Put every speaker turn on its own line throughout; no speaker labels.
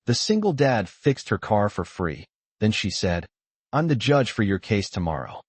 The single dad fixed her car for free. Then she said, "I'm the judge for your case tomorrow."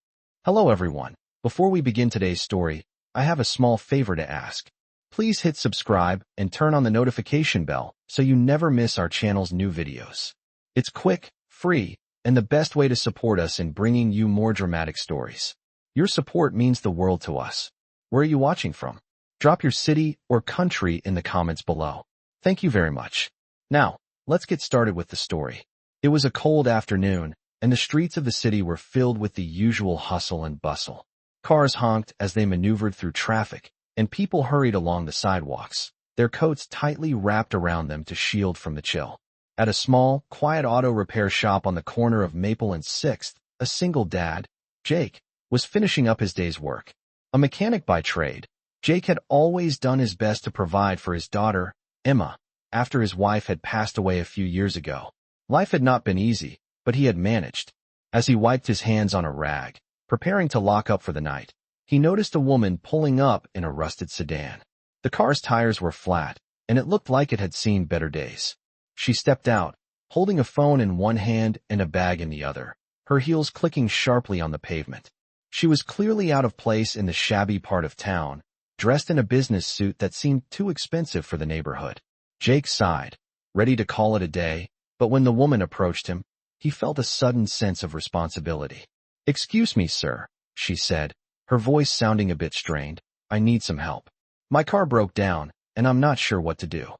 Hello everyone. Before we begin today's story, I have a small favor to ask. Please hit subscribe and turn on the notification bell so you never miss our channel's new videos. It's quick, free, and the best way to support us in bringing you more dramatic stories. Your support means the world to us. Where are you watching from? Drop your city or country in the comments below. Thank you very much. Now, let's get started with the story. It was a cold afternoon, and the streets of the city were filled with the usual hustle and bustle. Cars honked as they maneuvered through traffic, and people hurried along the sidewalks, their coats tightly wrapped around them to shield from the chill. At a small, quiet auto repair shop on the corner of Maple and 6th, a single dad, Jake, was finishing up his day's work. A mechanic by trade, Jake had always done his best to provide for his daughter, Emma, after his wife had passed away a few years ago. Life had not been easy, but he had managed. As he wiped his hands on a rag, preparing to lock up for the night, he noticed a woman pulling up in a rusted sedan. The car's tires were flat, and it looked like it had seen better days. She stepped out, holding a phone in one hand and a bag in the other, her heels clicking sharply on the pavement. She was clearly out of place in the shabby part of town, dressed in a business suit that seemed too expensive for the neighborhood. Jake sighed, ready to call it a day, but when the woman approached him, he felt a sudden sense of responsibility. "Excuse me, sir," she said, her voice sounding a bit strained. "I need some help. My car broke down, and I'm not sure what to do."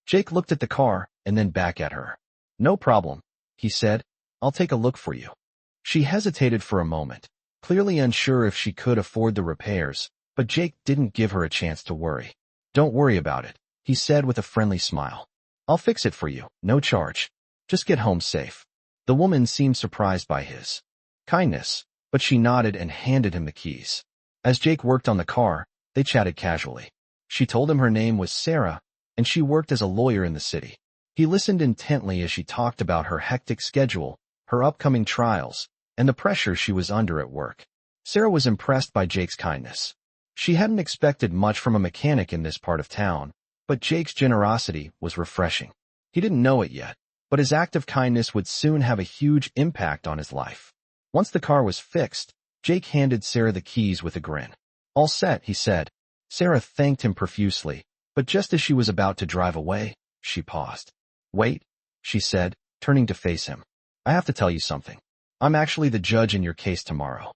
Jake looked at the car and then back at her. "No problem," he said. "I'll take a look for you." She hesitated for a moment, clearly unsure if she could afford the repairs, but Jake didn't give her a chance to worry. "Don't worry about it," he said with a friendly smile. "I'll fix it for you, no charge. Just get home safe." The woman seemed surprised by his kindness, but she nodded and handed him the keys. As Jake worked on the car, they chatted casually. She told him her name was Sarah, and she worked as a lawyer in the city. He listened intently as she talked about her hectic schedule, her upcoming trials, and the pressure she was under at work. Sarah was impressed by Jake's kindness. She hadn't expected much from a mechanic in this part of town, but Jake's generosity was refreshing. He didn't know it yet, but his act of kindness would soon have a huge impact on his life. Once the car was fixed, Jake handed Sarah the keys with a grin. "All set," he said. Sarah thanked him profusely, but just as she was about to drive away, she paused. "Wait," she said, turning to face him. "I have to tell you something. I'm actually the judge in your case tomorrow."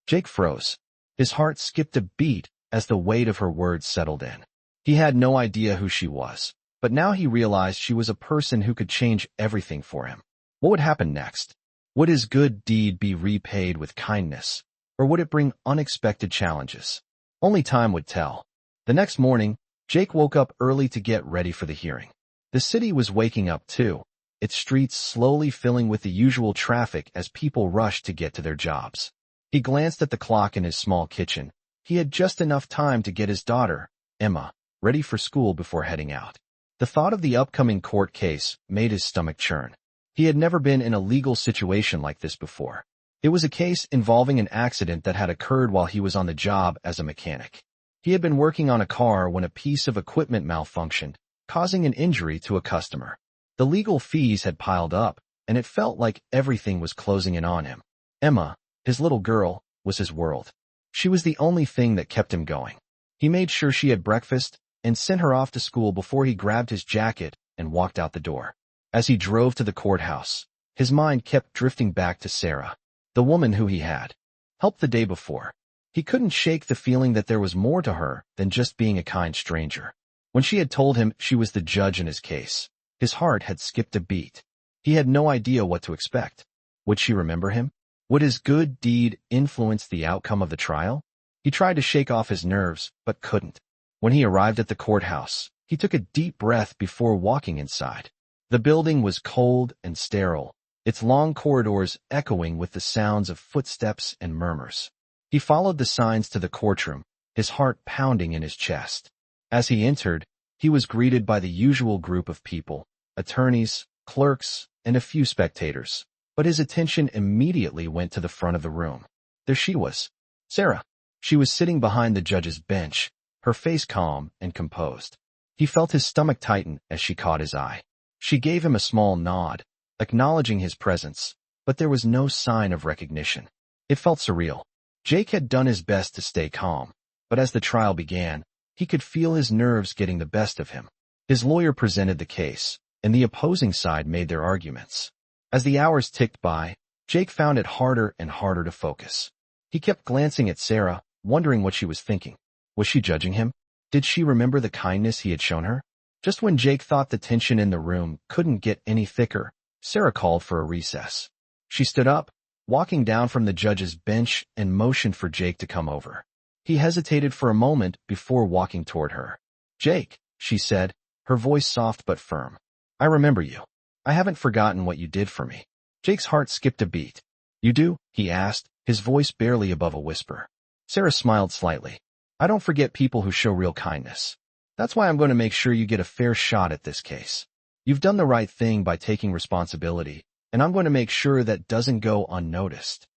Jake froze. His heart skipped a beat as the weight of her words settled in. He had no idea who she was, but now he realized she was a person who could change everything for him. What would happen next? Would his good deed be repaid with kindness, or would it bring unexpected challenges? Only time would tell. The next morning, Jake woke up early to get ready for the hearing. The city was waking up too, its streets slowly filling with the usual traffic as people rushed to get to their jobs. He glanced at the clock in his small kitchen. He had just enough time to get his daughter, Emma, ready for school before heading out. The thought of the upcoming court case made his stomach churn. He had never been in a legal situation like this before. It was a case involving an accident that had occurred while he was on the job as a mechanic. He had been working on a car when a piece of equipment malfunctioned, causing an injury to a customer. The legal fees had piled up, and it felt like everything was closing in on him. Emma, his little girl, was his world. She was the only thing that kept him going. He made sure she had breakfast and sent her off to school before he grabbed his jacket and walked out the door. As he drove to the courthouse, his mind kept drifting back to Sarah, the woman who he had helped the day before. He couldn't shake the feeling that there was more to her than just being a kind stranger. When she had told him she was the judge in his case, his heart had skipped a beat. He had no idea what to expect. Would she remember him? Would his good deed influence the outcome of the trial? He tried to shake off his nerves, but couldn't. When he arrived at the courthouse, he took a deep breath before walking inside. The building was cold and sterile, its long corridors echoing with the sounds of footsteps and murmurs. He followed the signs to the courtroom, his heart pounding in his chest. As he entered, he was greeted by the usual group of people, attorneys, clerks, and a few spectators. But his attention immediately went to the front of the room. There she was, Sarah. She was sitting behind the judge's bench, her face calm and composed. He felt his stomach tighten as she caught his eye. She gave him a small nod, acknowledging his presence, but there was no sign of recognition. It felt surreal. Jake had done his best to stay calm, but as the trial began, he could feel his nerves getting the best of him. His lawyer presented the case, and the opposing side made their arguments. As the hours ticked by, Jake found it harder and harder to focus. He kept glancing at Sarah, wondering what she was thinking. Was she judging him? Did she remember the kindness he had shown her? Just when Jake thought the tension in the room couldn't get any thicker, Sarah called for a recess. She stood up, walking down from the judge's bench, and motioned for Jake to come over. He hesitated for a moment before walking toward her. "Jake," she said, her voice soft but firm. "I remember you. I haven't forgotten what you did for me." Jake's heart skipped a beat. "You do?" he asked, his voice barely above a whisper. Sarah smiled slightly. "I don't forget people who show real kindness. That's why I'm going to make sure you get a fair shot at this case. You've done the right thing by taking responsibility, and I'm going to make sure that doesn't go unnoticed."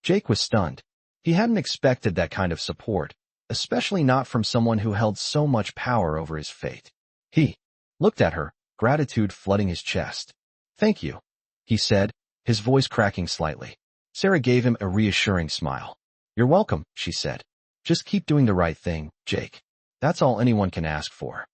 Jake was stunned. He hadn't expected that kind of support, especially not from someone who held so much power over his fate. He looked at her, gratitude flooding his chest. "Thank you," he said, his voice cracking slightly. Sarah gave him a reassuring smile. "You're welcome," she said. "Just keep doing the right thing, Jake. That's all anyone can ask for."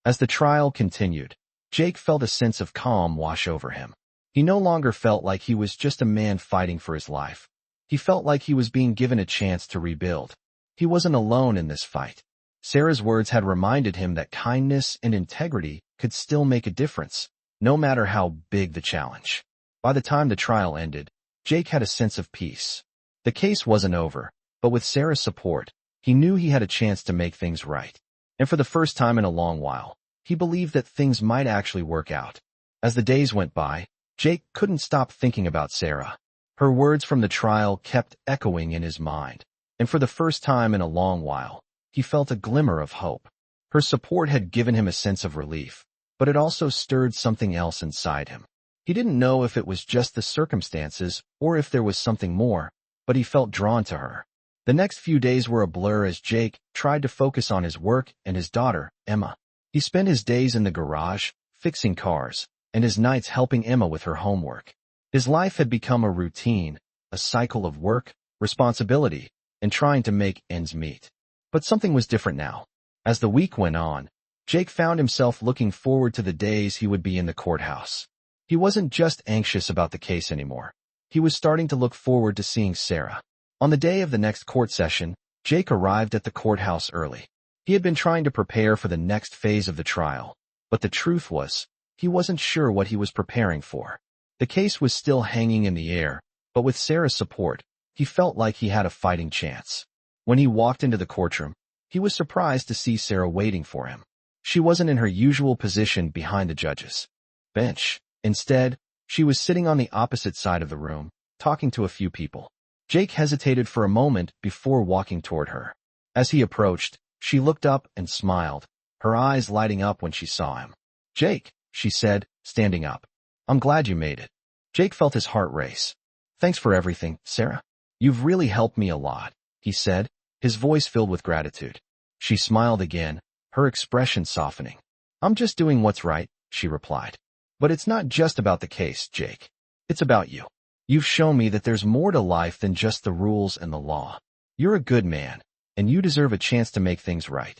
As the trial continued, Jake felt a sense of calm wash over him. He no longer felt like he was just a man fighting for his life. He felt like he was being given a chance to rebuild. He wasn't alone in this fight. Sarah's words had reminded him that kindness and integrity could still make a difference, no matter how big the challenge. By the time the trial ended, Jake had a sense of peace. The case wasn't over, but with Sarah's support, he knew he had a chance to make things right. And for the first time in a long while, he believed that things might actually work out. As the days went by, Jake couldn't stop thinking about Sarah. Her words from the trial kept echoing in his mind, and for the first time in a long while, he felt a glimmer of hope. Her support had given him a sense of relief, but it also stirred something else inside him. He didn't know if it was just the circumstances or if there was something more, but he felt drawn to her. The next few days were a blur as Jake tried to focus on his work and his daughter, Emma. He spent his days in the garage, fixing cars, and his nights helping Emma with her homework. His life had become a routine, a cycle of work, responsibility, and trying to make ends meet. But something was different now. As the week went on, Jake found himself looking forward to the days he would be in the courthouse. He wasn't just anxious about the case anymore. He was starting to look forward to seeing Sarah. On the day of the next court session, Jake arrived at the courthouse early. He had been trying to prepare for the next phase of the trial, but the truth was, he wasn't sure what he was preparing for. The case was still hanging in the air, but with Sarah's support, he felt like he had a fighting chance. When he walked into the courtroom, he was surprised to see Sarah waiting for him. She wasn't in her usual position behind the judge's bench. Instead, she was sitting on the opposite side of the room, talking to a few people. Jake hesitated for a moment before walking toward her. As he approached, she looked up and smiled, her eyes lighting up when she saw him. "Jake," she said, standing up. "I'm glad you made it." Jake felt his heart race. "Thanks for everything, Sarah. You've really helped me a lot," he said, his voice filled with gratitude. She smiled again, her expression softening. "I'm just doing what's right," she replied. "But it's not just about the case, Jake. It's about you. You've shown me that there's more to life than just the rules and the law. You're a good man, and you deserve a chance to make things right."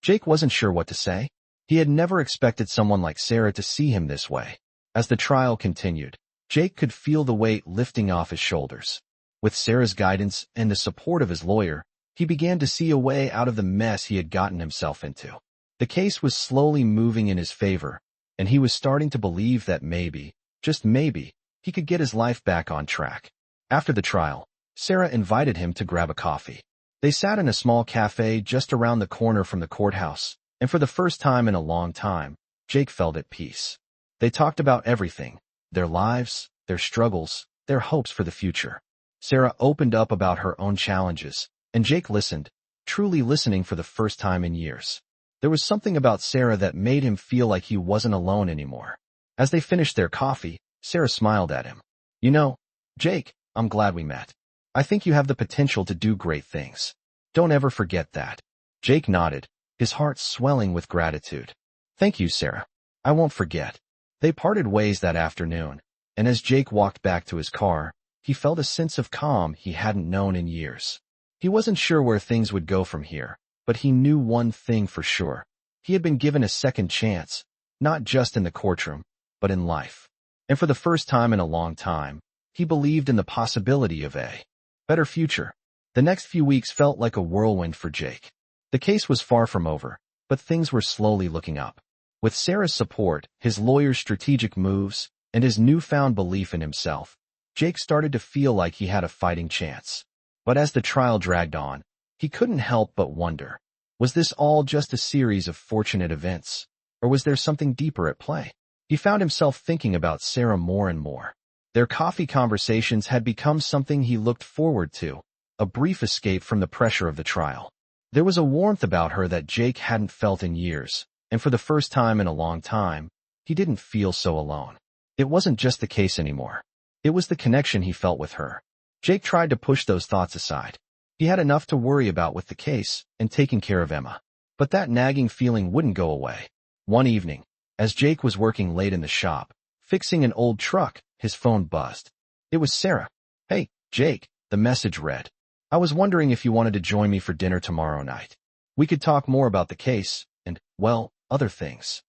Jake wasn't sure what to say. He had never expected someone like Sarah to see him this way. As the trial continued, Jake could feel the weight lifting off his shoulders. With Sarah's guidance and the support of his lawyer, he began to see a way out of the mess he had gotten himself into. The case was slowly moving in his favor, and he was starting to believe that maybe, just maybe, he could get his life back on track. After the trial, Sarah invited him to grab a coffee. They sat in a small cafe just around the corner from the courthouse, and for the first time in a long time, Jake felt at peace. They talked about everything, their lives, their struggles, their hopes for the future. Sarah opened up about her own challenges, and Jake listened, truly listening for the first time in years. There was something about Sarah that made him feel like he wasn't alone anymore. As they finished their coffee, Sarah smiled at him. "You know, Jake, I'm glad we met. I think you have the potential to do great things. Don't ever forget that." Jake nodded, his heart swelling with gratitude. "Thank you, Sarah. I won't forget. They parted ways that afternoon, and as Jake walked back to his car, he felt a sense of calm he hadn't known in years. He wasn't sure where things would go from here, but he knew one thing for sure. He had been given a second chance, not just in the courtroom, but in life. And for the first time in a long time, he believed in the possibility of a better future. The next few weeks felt like a whirlwind for Jake. The case was far from over, but things were slowly looking up. With Sarah's support, his lawyer's strategic moves, and his newfound belief in himself, Jake started to feel like he had a fighting chance. But as the trial dragged on, he couldn't help but wonder, was this all just a series of fortunate events, or was there something deeper at play? He found himself thinking about Sarah more and more. Their coffee conversations had become something he looked forward to, a brief escape from the pressure of the trial. There was a warmth about her that Jake hadn't felt in years, and for the first time in a long time, he didn't feel so alone. It wasn't just the case anymore. It was the connection he felt with her. Jake tried to push those thoughts aside. He had enough to worry about with the case and taking care of Emma. But that nagging feeling wouldn't go away. One evening, as Jake was working late in the shop, fixing an old truck, his phone buzzed. It was Sarah. "Hey, Jake," the message read. "I was wondering if you wanted to join me for dinner tomorrow night. We could talk more about the case and, well, other things."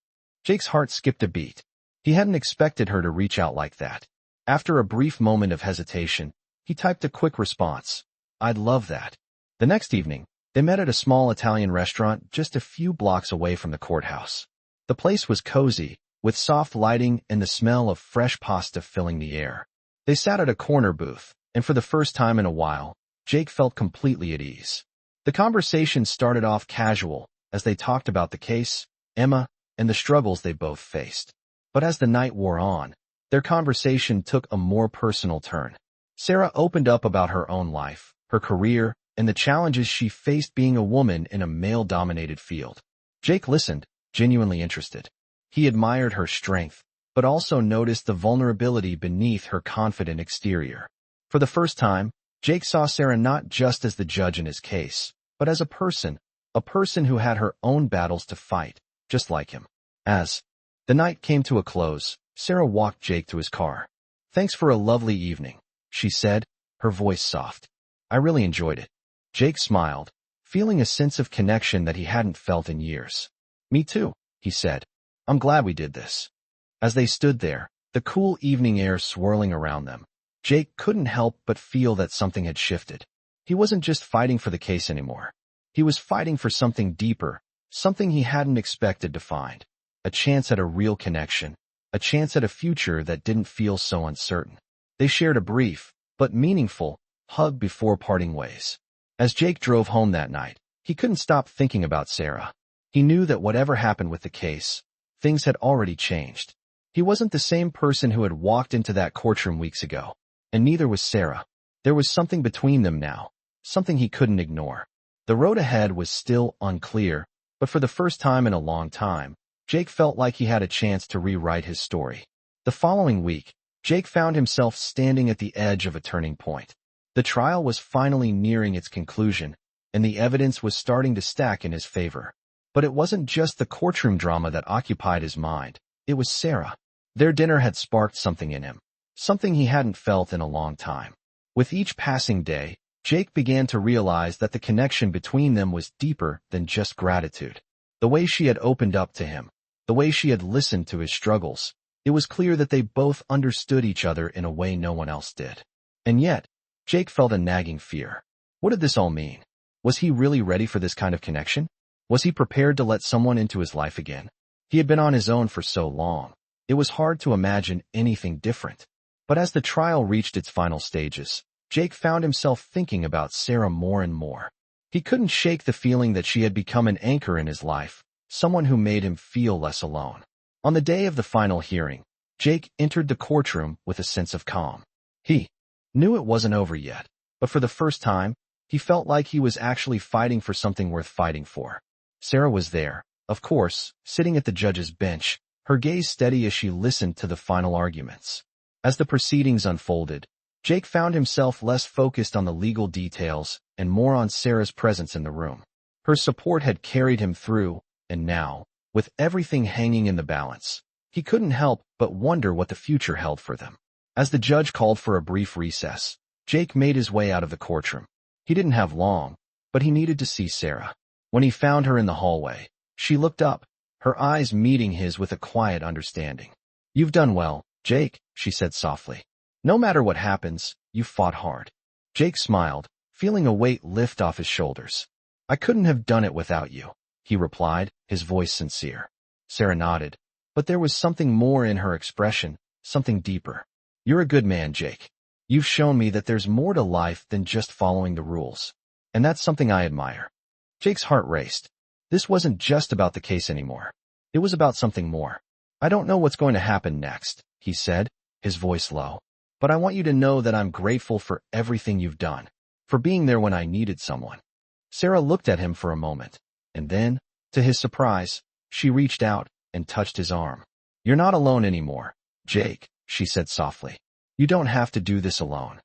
Jake's heart skipped a beat. He hadn't expected her to reach out like that. After a brief moment of hesitation, he typed a quick response. "I'd love that." The next evening, they met at a small Italian restaurant just a few blocks away from the courthouse. The place was cozy, with soft lighting and the smell of fresh pasta filling the air. They sat at a corner booth, and for the first time in a while, Jake felt completely at ease. The conversation started off casual, as they talked about the case, Emma, and the struggles they both faced. But as the night wore on, their conversation took a more personal turn. Sarah opened up about her own life, her career, and the challenges she faced being a woman in a male-dominated field. Jake listened, genuinely interested. He admired her strength, but also noticed the vulnerability beneath her confident exterior. For the first time, Jake saw Sarah not just as the judge in his case, but as a person who had her own battles to fight, just like him. As the night came to a close, Sarah walked Jake to his car. "Thanks for a lovely evening," she said, her voice soft. "I really enjoyed it." Jake smiled, feeling a sense of connection that he hadn't felt in years. "Me too," he said. "I'm glad we did this." As they stood there, the cool evening air swirling around them, Jake couldn't help but feel that something had shifted. He wasn't just fighting for the case anymore. He was fighting for something deeper, something he hadn't expected to find. A chance at a real connection, a chance at a future that didn't feel so uncertain. They shared a brief, but meaningful, hug before parting ways. As Jake drove home that night, he couldn't stop thinking about Sarah. He knew that whatever happened with the case, things had already changed. He wasn't the same person who had walked into that courtroom weeks ago, and neither was Sarah. There was something between them now, something he couldn't ignore. The road ahead was still unclear, but for the first time in a long time, Jake felt like he had a chance to rewrite his story. The following week, Jake found himself standing at the edge of a turning point. The trial was finally nearing its conclusion, and the evidence was starting to stack in his favor. But it wasn't just the courtroom drama that occupied his mind. It was Sarah. Their dinner had sparked something in him, something he hadn't felt in a long time. With each passing day, Jake began to realize that the connection between them was deeper than just gratitude. The way she had opened up to him, the way she had listened to his struggles, it was clear that they both understood each other in a way no one else did. And yet, Jake felt a nagging fear. What did this all mean? Was he really ready for this kind of connection? Was he prepared to let someone into his life again? He had been on his own for so long. It was hard to imagine anything different. But as the trial reached its final stages, Jake found himself thinking about Sarah more and more. He couldn't shake the feeling that she had become an anchor in his life, someone who made him feel less alone. On the day of the final hearing, Jake entered the courtroom with a sense of calm. He knew it wasn't over yet, but for the first time, he felt like he was actually fighting for something worth fighting for. Sarah was there, of course, sitting at the judge's bench, her gaze steady as she listened to the final arguments. As the proceedings unfolded, Jake found himself less focused on the legal details and more on Sarah's presence in the room. Her support had carried him through, and now, with everything hanging in the balance, He couldn't help but wonder what the future held for them. As the judge called for a brief recess, Jake made his way out of the courtroom. He didn't have long, but he needed to see Sarah. When he found her in the hallway, she looked up, her eyes meeting his with a quiet understanding. "You've done well, Jake," she said softly. "No matter what happens, you fought hard." Jake smiled, feeling a weight lift off his shoulders. "I couldn't have done it without you," he replied, his voice sincere. Sarah nodded, but there was something more in her expression, something deeper. "You're a good man, Jake. You've shown me that there's more to life than just following the rules. And that's something I admire." Jake's heart raced. This wasn't just about the case anymore. It was about something more. "I don't know what's going to happen next," he said, his voice low. "But I want you to know that I'm grateful for everything you've done, for being there when I needed someone." Sarah looked at him for a moment, and then, to his surprise, she reached out and touched his arm. "You're not alone anymore, Jake," she said softly. "You don't have to do this alone."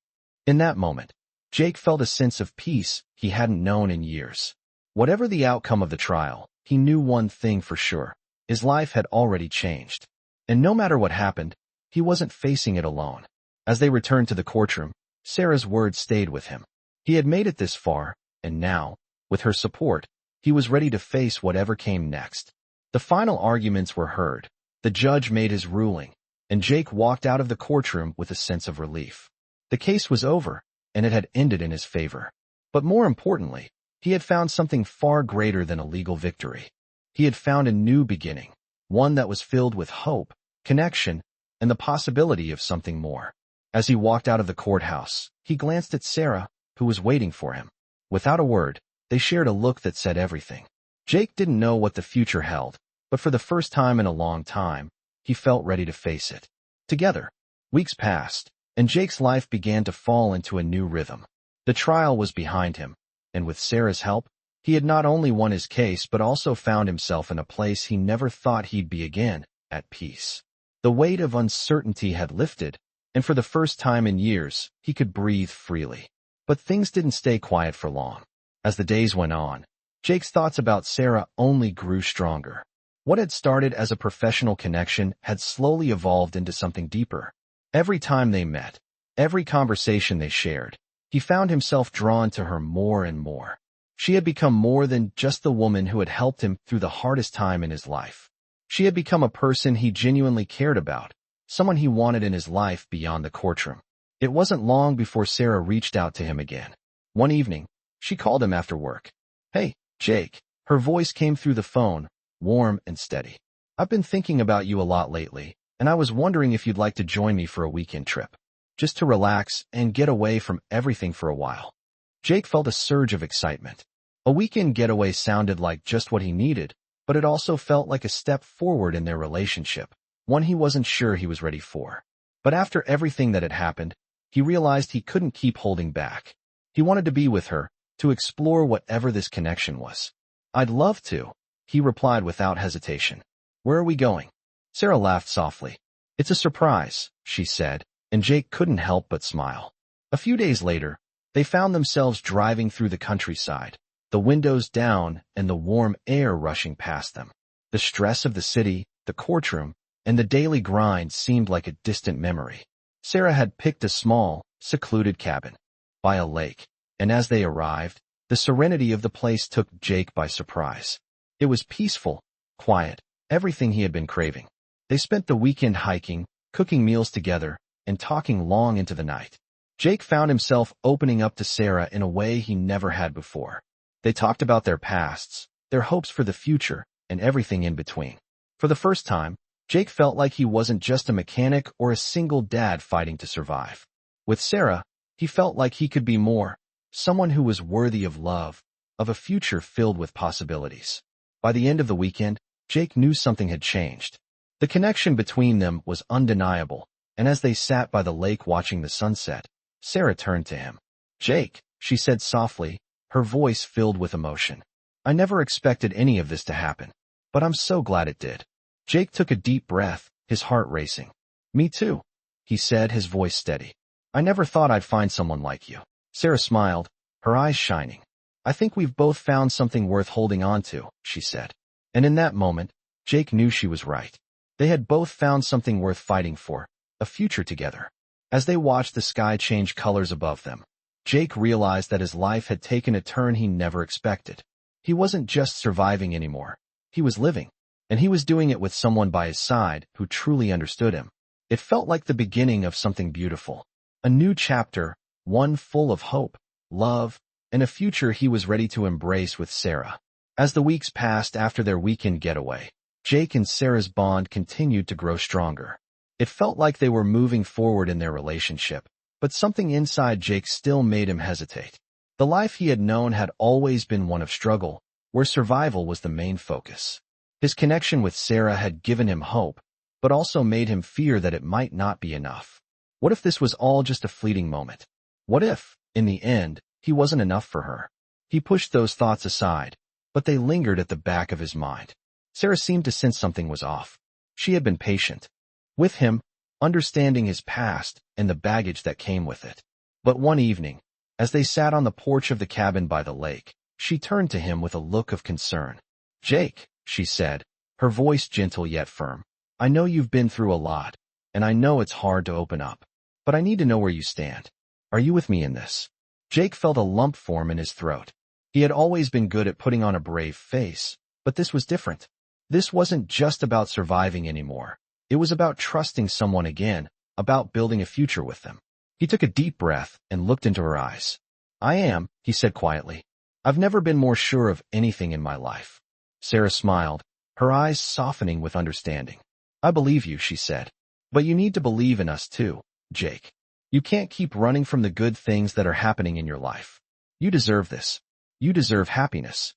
In that moment, Jake felt a sense of peace he hadn't known in years. Whatever the outcome of the trial, he knew one thing for sure. His life had already changed. And no matter what happened, he wasn't facing it alone. As they returned to the courtroom, Sarah's words stayed with him. He had made it this far, and now, with her support, he was ready to face whatever came next. The final arguments were heard. The judge made his ruling, and Jake walked out of the courtroom with a sense of relief. The case was over, and it had ended in his favor. But more importantly, he had found something far greater than a legal victory. He had found a new beginning, one that was filled with hope, connection, and the possibility of something more. As he walked out of the courthouse, he glanced at Sarah, who was waiting for him. Without a word, they shared a look that said everything. Jake didn't know what the future held, but for the first time in a long time, he felt ready to face it. Together, weeks passed, and Jake's life began to fall into a new rhythm. The trial was behind him, and with Sarah's help, he had not only won his case but also found himself in a place he never thought he'd be again, at peace. The weight of uncertainty had lifted, and for the first time in years, he could breathe freely. But things didn't stay quiet for long. As the days went on, Jake's thoughts about Sarah only grew stronger. What had started as a professional connection had slowly evolved into something deeper. Every time they met, every conversation they shared, he found himself drawn to her more and more. She had become more than just the woman who had helped him through the hardest time in his life. She had become a person he genuinely cared about, someone he wanted in his life beyond the courtroom. It wasn't long before Sarah reached out to him again. One evening, she called him after work. "Hey, Jake." Her voice came through the phone, warm and steady. "I've been thinking about you a lot lately, and I was wondering if you'd like to join me for a weekend trip. Just to relax and get away from everything for a while." Jake felt a surge of excitement. A weekend getaway sounded like just what he needed, but it also felt like a step forward in their relationship, one he wasn't sure he was ready for. But after everything that had happened, he realized he couldn't keep holding back. He wanted to be with her, to explore whatever this connection was. "I'd love to," he replied without hesitation. "Where are we going?" Sarah laughed softly. "It's a surprise," she said, and Jake couldn't help but smile. A few days later, they found themselves driving through the countryside, the windows down and the warm air rushing past them. The stress of the city, the courtroom, and the daily grind seemed like a distant memory. Sarah had picked a small, secluded cabin by a lake, and as they arrived, the serenity of the place took Jake by surprise. It was peaceful, quiet, everything he had been craving. They spent the weekend hiking, cooking meals together, and talking long into the night. Jake found himself opening up to Sarah in a way he never had before. They talked about their pasts, their hopes for the future, and everything in between. For the first time, Jake felt like he wasn't just a mechanic or a single dad fighting to survive. With Sarah, he felt like he could be more, someone who was worthy of love, of a future filled with possibilities. By the end of the weekend, Jake knew something had changed. The connection between them was undeniable, and as they sat by the lake watching the sunset, Sarah turned to him. "Jake," she said softly, her voice filled with emotion. "I never expected any of this to happen, but I'm so glad it did." Jake took a deep breath, his heart racing. "Me too," he said, his voice steady. "I never thought I'd find someone like you." Sarah smiled, her eyes shining. "I think we've both found something worth holding on to," she said. And in that moment, Jake knew she was right. They had both found something worth fighting for, a future together. As they watched the sky change colors above them, Jake realized that his life had taken a turn he never expected. He wasn't just surviving anymore. He was living, and he was doing it with someone by his side who truly understood him. It felt like the beginning of something beautiful. A new chapter, one full of hope, love, and a future he was ready to embrace with Sarah. As the weeks passed after their weekend getaway, Jake and Sarah's bond continued to grow stronger. It felt like they were moving forward in their relationship, but something inside Jake still made him hesitate. The life he had known had always been one of struggle, where survival was the main focus. His connection with Sarah had given him hope, but also made him fear that it might not be enough. What if this was all just a fleeting moment? What if, in the end, he wasn't enough for her? He pushed those thoughts aside, but they lingered at the back of his mind. Sarah seemed to sense something was off. She had been patient with him, understanding his past and the baggage that came with it. But one evening, as they sat on the porch of the cabin by the lake, she turned to him with a look of concern. "Jake," she said, her voice gentle yet firm, "I know you've been through a lot, and I know it's hard to open up, but I need to know where you stand. Are you with me in this?" Jake felt a lump form in his throat. He had always been good at putting on a brave face, but this was different. This wasn't just about surviving anymore. It was about trusting someone again, about building a future with them. He took a deep breath and looked into her eyes. "I am," he said quietly. "I've never been more sure of anything in my life." Sarah smiled, her eyes softening with understanding. "I believe you," she said. "But you need to believe in us too, Jake. You can't keep running from the good things that are happening in your life. You deserve this. You deserve happiness."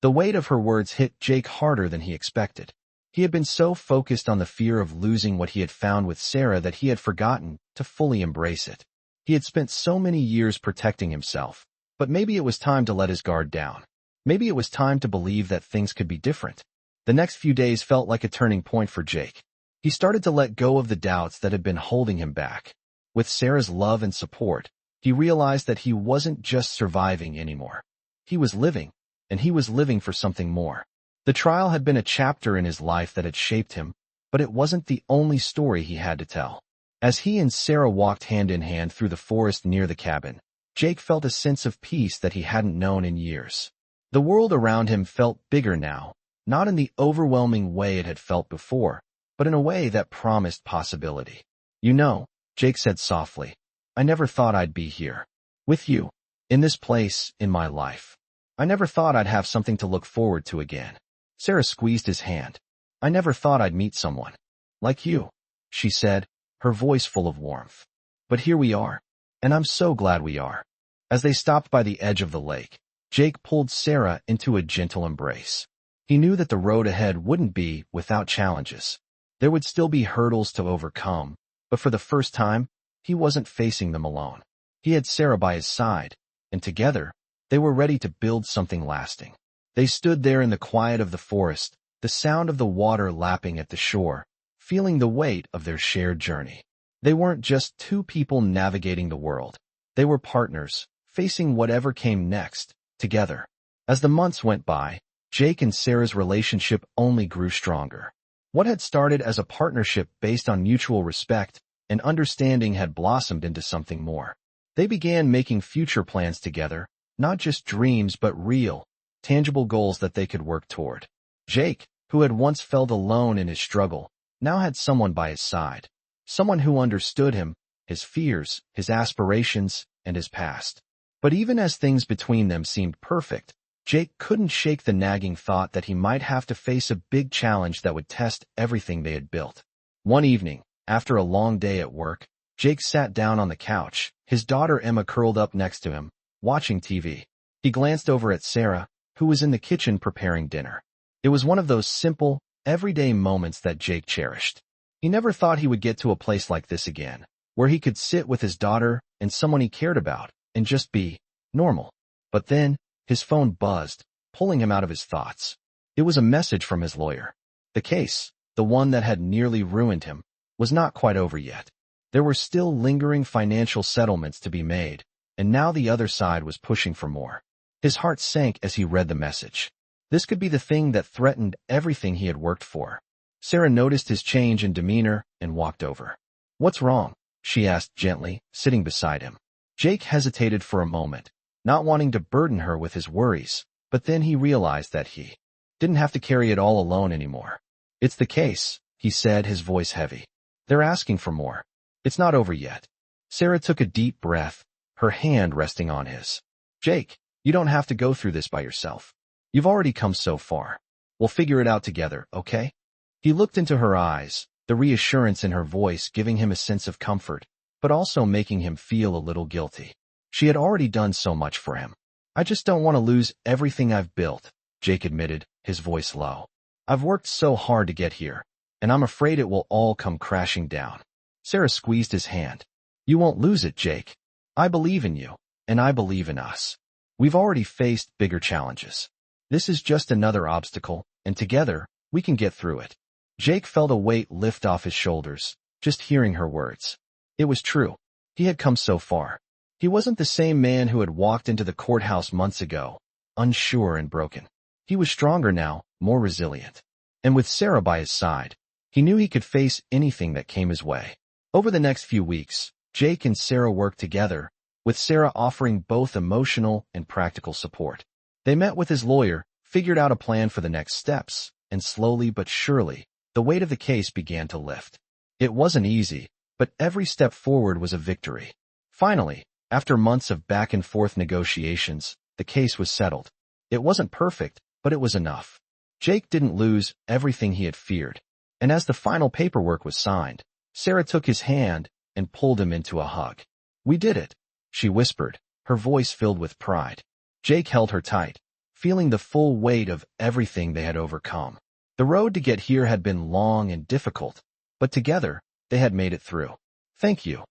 The weight of her words hit Jake harder than he expected. He had been so focused on the fear of losing what he had found with Sarah that he had forgotten to fully embrace it. He had spent so many years protecting himself, but maybe it was time to let his guard down. Maybe it was time to believe that things could be different. The next few days felt like a turning point for Jake. He started to let go of the doubts that had been holding him back. With Sarah's love and support, he realized that he wasn't just surviving anymore. He was living, and he was living for something more. The trial had been a chapter in his life that had shaped him, but it wasn't the only story he had to tell. As he and Sarah walked hand in hand through the forest near the cabin, Jake felt a sense of peace that he hadn't known in years. The world around him felt bigger now, not in the overwhelming way it had felt before, but in a way that promised possibility. "You know," Jake said softly, "I never thought I'd be here. With you. In this place, in my life. I never thought I'd have something to look forward to again." Sarah squeezed his hand. "I never thought I'd meet someone like you," she said, her voice full of warmth. "But here we are, and I'm so glad we are." As they stopped by the edge of the lake, Jake pulled Sarah into a gentle embrace. He knew that the road ahead wouldn't be without challenges. There would still be hurdles to overcome, but for the first time, he wasn't facing them alone. He had Sarah by his side, and together, they were ready to build something lasting. They stood there in the quiet of the forest, the sound of the water lapping at the shore, feeling the weight of their shared journey. They weren't just two people navigating the world. They were partners, facing whatever came next, together. As the months went by, Jake and Sarah's relationship only grew stronger. What had started as a partnership based on mutual respect and understanding had blossomed into something more. They began making future plans together, not just dreams but real, tangible goals that they could work toward. Jake, who had once felt alone in his struggle, now had someone by his side. Someone who understood him, his fears, his aspirations, and his past. But even as things between them seemed perfect, Jake couldn't shake the nagging thought that he might have to face a big challenge that would test everything they had built. One evening, after a long day at work, Jake sat down on the couch, his daughter Emma curled up next to him, watching TV. He glanced over at Sarah, who was in the kitchen preparing dinner. It was one of those simple, everyday moments that Jake cherished. He never thought he would get to a place like this again, where he could sit with his daughter and someone he cared about, and just be normal. But then, his phone buzzed, pulling him out of his thoughts. It was a message from his lawyer. The case, the one that had nearly ruined him, was not quite over yet. There were still lingering financial settlements to be made, and now the other side was pushing for more. His heart sank as he read the message. This could be the thing that threatened everything he had worked for. Sarah noticed his change in demeanor and walked over. "What's wrong?" she asked gently, sitting beside him. Jake hesitated for a moment, not wanting to burden her with his worries, but then he realized that he didn't have to carry it all alone anymore. "It's the case," he said, his voice heavy. "They're asking for more. It's not over yet." Sarah took a deep breath, her hand resting on his. "Jake, you don't have to go through this by yourself. You've already come so far. We'll figure it out together, okay?" He looked into her eyes, the reassurance in her voice giving him a sense of comfort, but also making him feel a little guilty. She had already done so much for him. "I just don't want to lose everything I've built," Jake admitted, his voice low. "I've worked so hard to get here, and I'm afraid it will all come crashing down." Sarah squeezed his hand. "You won't lose it, Jake. I believe in you, and I believe in us. We've already faced bigger challenges. This is just another obstacle, and together, we can get through it." Jake felt a weight lift off his shoulders, just hearing her words. It was true. He had come so far. He wasn't the same man who had walked into the courthouse months ago, unsure and broken. He was stronger now, more resilient. And with Sarah by his side, he knew he could face anything that came his way. Over the next few weeks, Jake and Sarah worked together, with Sarah offering both emotional and practical support. They met with his lawyer, figured out a plan for the next steps, and slowly but surely, the weight of the case began to lift. It wasn't easy, but every step forward was a victory. Finally, after months of back-and-forth negotiations, the case was settled. It wasn't perfect, but it was enough. Jake didn't lose everything he had feared, and as the final paperwork was signed, Sarah took his hand and pulled him into a hug. "We did it," she whispered, her voice filled with pride. Jake held her tight, feeling the full weight of everything they had overcome. The road to get here had been long and difficult, but together, they had made it through. "Thank you,"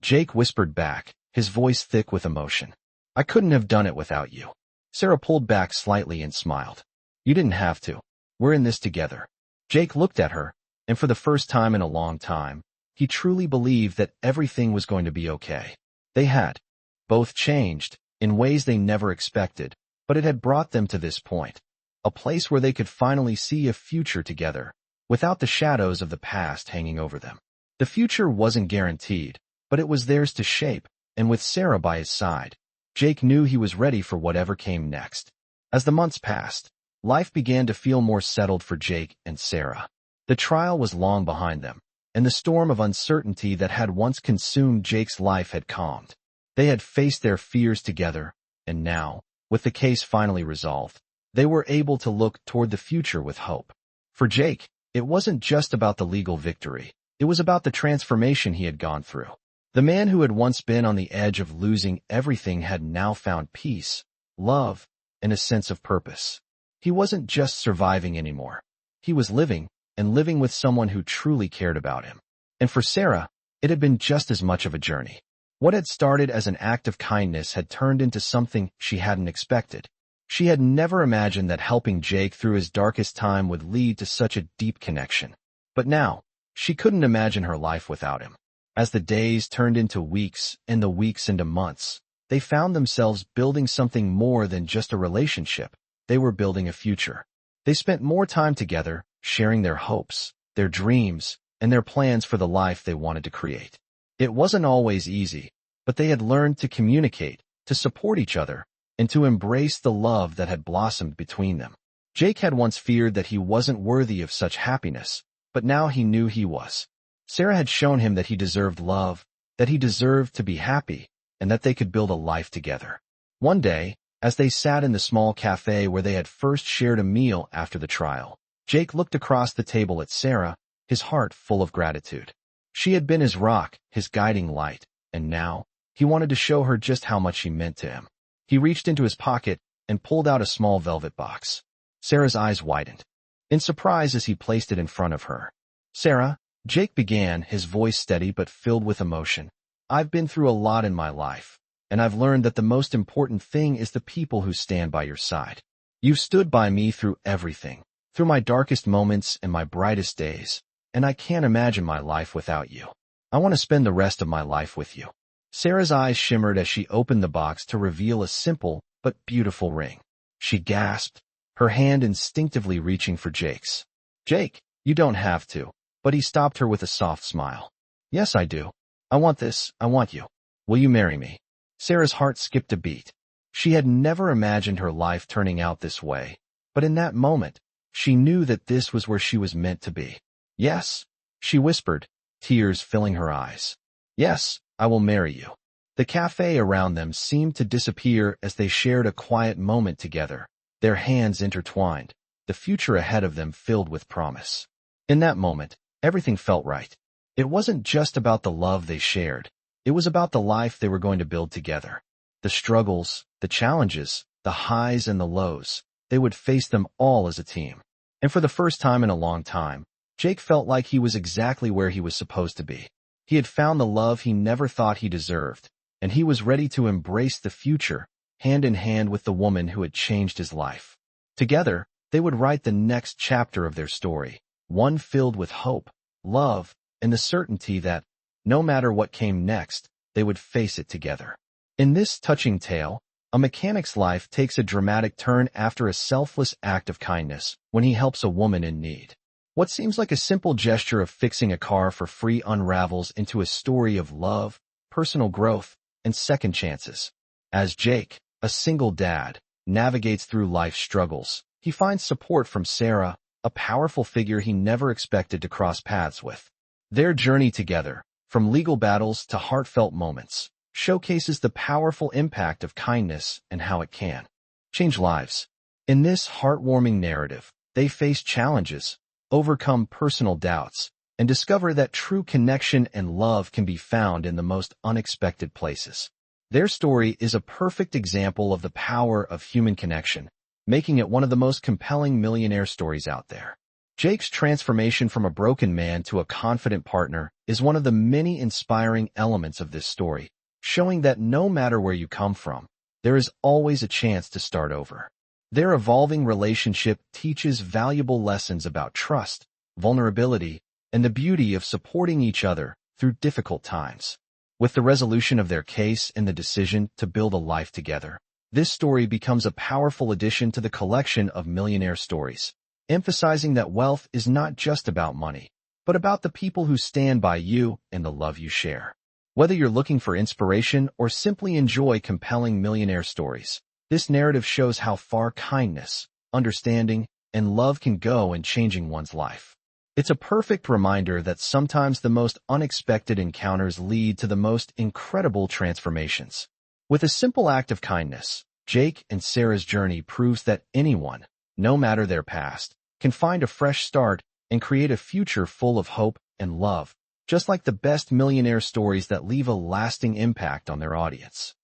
Jake whispered back, his voice thick with emotion. "I couldn't have done it without you." Sarah pulled back slightly and smiled. "You didn't have to. We're in this together." Jake looked at her, and for the first time in a long time, he truly believed that everything was going to be okay. They had both changed in ways they never expected, but it had brought them to this point, a place where they could finally see a future together, without the shadows of the past hanging over them. The future wasn't guaranteed, but it was theirs to shape, and with Sarah by his side, Jake knew he was ready for whatever came next. As the months passed, life began to feel more settled for Jake and Sarah. The trial was long behind them, and the storm of uncertainty that had once consumed Jake's life had calmed. They had faced their fears together, and now, with the case finally resolved, they were able to look toward the future with hope. For Jake, it wasn't just about the legal victory. It was about the transformation he had gone through. The man who had once been on the edge of losing everything had now found peace, love, and a sense of purpose. He wasn't just surviving anymore. He was living, and living with someone who truly cared about him. And for Sarah, it had been just as much of a journey. What had started as an act of kindness had turned into something she hadn't expected. She had never imagined that helping Jake through his darkest time would lead to such a deep connection. But now, she couldn't imagine her life without him. As the days turned into weeks and the weeks into months, they found themselves building something more than just a relationship. They were building a future. They spent more time together, sharing their hopes, their dreams, and their plans for the life they wanted to create. It wasn't always easy, but they had learned to communicate, to support each other, and to embrace the love that had blossomed between them. Jake had once feared that he wasn't worthy of such happiness, but now he knew he was. Sarah had shown him that he deserved love, that he deserved to be happy, and that they could build a life together. One day, as they sat in the small cafe where they had first shared a meal after the trial, Jake looked across the table at Sarah, his heart full of gratitude. She had been his rock, his guiding light, and now, he wanted to show her just how much she meant to him. He reached into his pocket and pulled out a small velvet box. Sarah's eyes widened in surprise as he placed it in front of her. "Sarah," Jake began, his voice steady but filled with emotion, "I've been through a lot in my life, and I've learned that the most important thing is the people who stand by your side. You've stood by me through everything, through my darkest moments and my brightest days, and I can't imagine my life without you. I want to spend the rest of my life with you." Sarah's eyes shimmered as she opened the box to reveal a simple but beautiful ring. She gasped, her hand instinctively reaching for Jake's. "Jake," You don't have to. But he stopped her with a soft smile. Yes, I do. I want this. I want you. Will you marry me? Sarah's heart skipped a beat. She had never imagined her life turning out this way. But in that moment, she knew that this was where she was meant to be. Yes, she whispered, tears filling her eyes. Yes, I will marry you. The cafe around them seemed to disappear as they shared a quiet moment together, their hands intertwined, the future ahead of them filled with promise. In that moment, everything felt right. It wasn't just about the love they shared. It was about the life they were going to build together. The struggles, the challenges, the highs and the lows, they would face them all as a team. And for the first time in a long time, Jake felt like he was exactly where he was supposed to be. He had found the love he never thought he deserved, and he was ready to embrace the future, hand in hand with the woman who had changed his life. Together, they would write the next chapter of their story, one filled with hope, love, and the certainty that, no matter what came next, they would face it together. In this touching tale, a mechanic's life takes a dramatic turn after a selfless act of kindness when he helps a woman in need. What seems like a simple gesture of fixing a car for free unravels into a story of love, personal growth, and second chances. As Jake, a single dad, navigates through life's struggles, he finds support from Sarah, a powerful figure he never expected to cross paths with. Their journey together, from legal battles to heartfelt moments, showcases the powerful impact of kindness and how it can change lives. In this heartwarming narrative, they face challenges, overcome personal doubts, and discover that true connection and love can be found in the most unexpected places. Their story is a perfect example of the power of human connection, making it one of the most compelling millionaire stories out there. Jake's transformation from a broken man to a confident partner is one of the many inspiring elements of this story, showing that no matter where you come from, there is always a chance to start over. Their evolving relationship teaches valuable lessons about trust, vulnerability, and the beauty of supporting each other through difficult times. With the resolution of their case and the decision to build a life together, this story becomes a powerful addition to the collection of millionaire stories, emphasizing that wealth is not just about money, but about the people who stand by you and the love you share. Whether you're looking for inspiration or simply enjoy compelling millionaire stories, this narrative shows how far kindness, understanding, and love can go in changing one's life. It's a perfect reminder that sometimes the most unexpected encounters lead to the most incredible transformations. With a simple act of kindness, Jake and Sarah's journey proves that anyone, no matter their past, can find a fresh start and create a future full of hope and love, just like the best millionaire stories that leave a lasting impact on their audience.